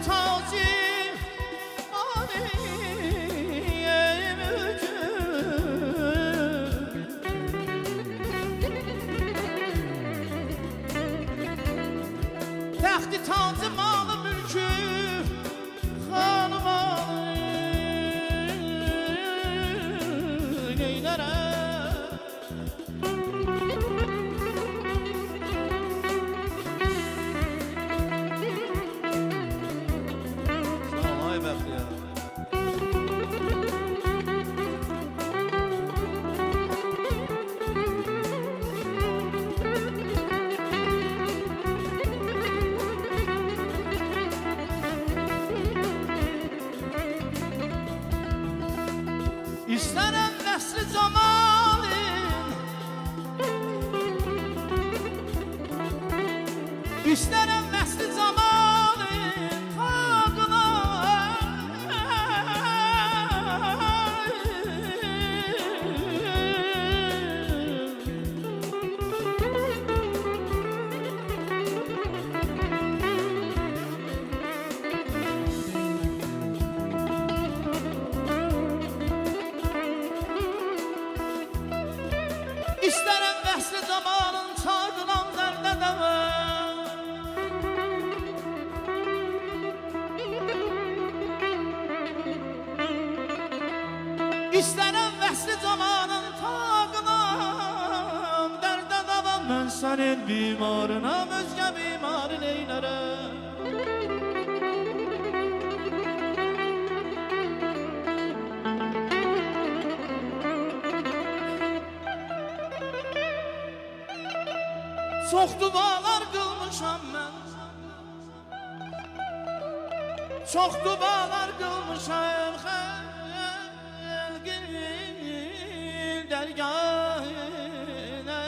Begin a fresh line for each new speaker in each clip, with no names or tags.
tacı aleyhim Təxti tacı malı mülkü xanım aleyh neylərəm Ay bəxti ya İstərəm nəsli camalin İstərəm nəsli camalin tağına İstərəm vəhsli zamanın çağıran dərdə dəvə İstərəm vəhsli zamanın tağınan dərdə dəvə Mən sənin bimarınam, özgə bimarın eylərəm Çox dualar qılmışam mən Çox dualar qılmışam xəlqin dərgahına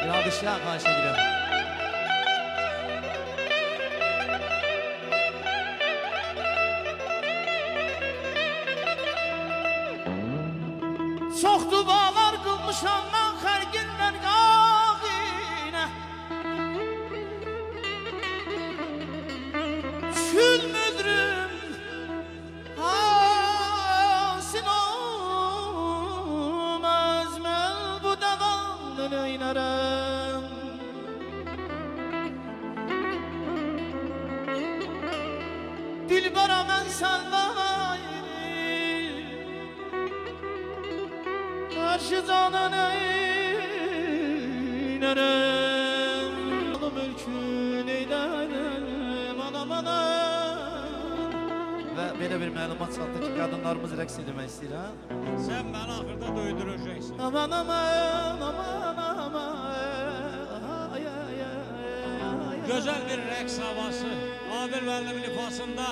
Ya dışarı karşı gidiyorum. Çox dualar qılmışam mən xərqindən qağinə Kül müdrüm hasin olmaz Mən bu davanlı oynarım Dilbara mən səndən Karşı canan eylərəm Malı mülkün eylərəm Anam anam Və belə bir məlumat çatdı ki, qadınlarımız rəqs edilmək istəyirəm
Sen beni ahırda doyduracaksın.
Aman aman aman aman
Güzel bir reks havası. Adil Vəlli'nin ifasında.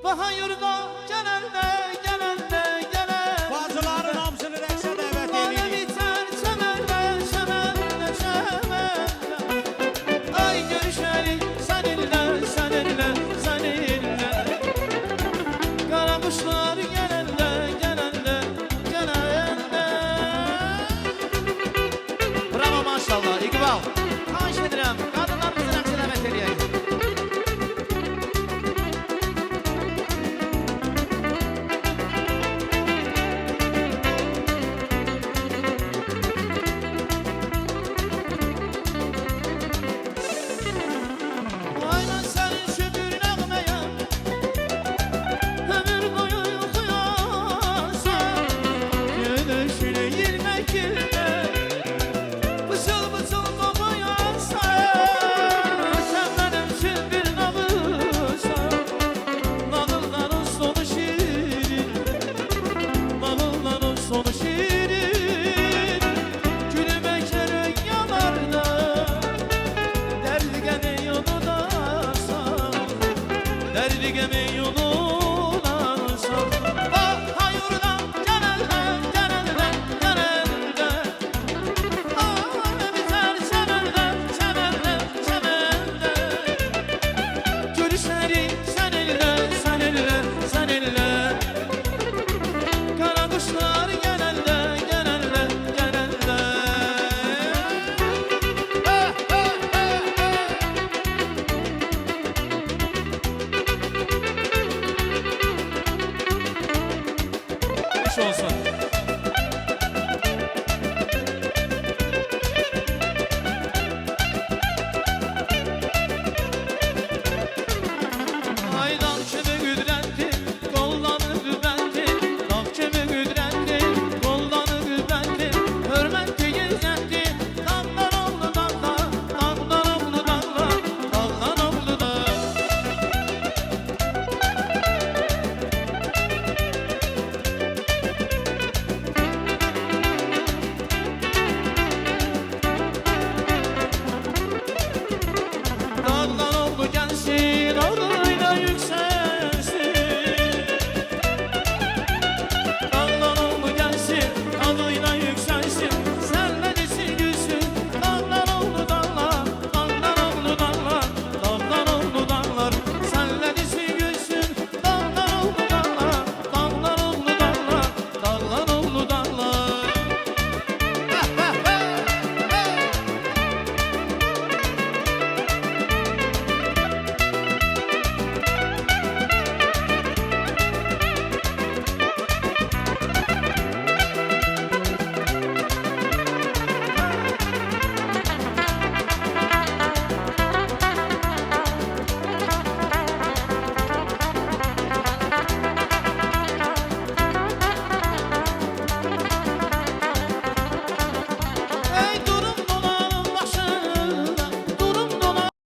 Baha yurda gələndə gələndə gələndə
Bacıların hamısını rekse davet
Alem
edeyim.
iter çəmərdə çəmərdə çəmərdə Ay görüşərik səninlə səninlə səninlə Qara quşlar gələndə gələndə gələndə Bravo maşallah İqbal Xahiş edirəm qadınlarımızı rəqsə dəvət edəyək sonu şiir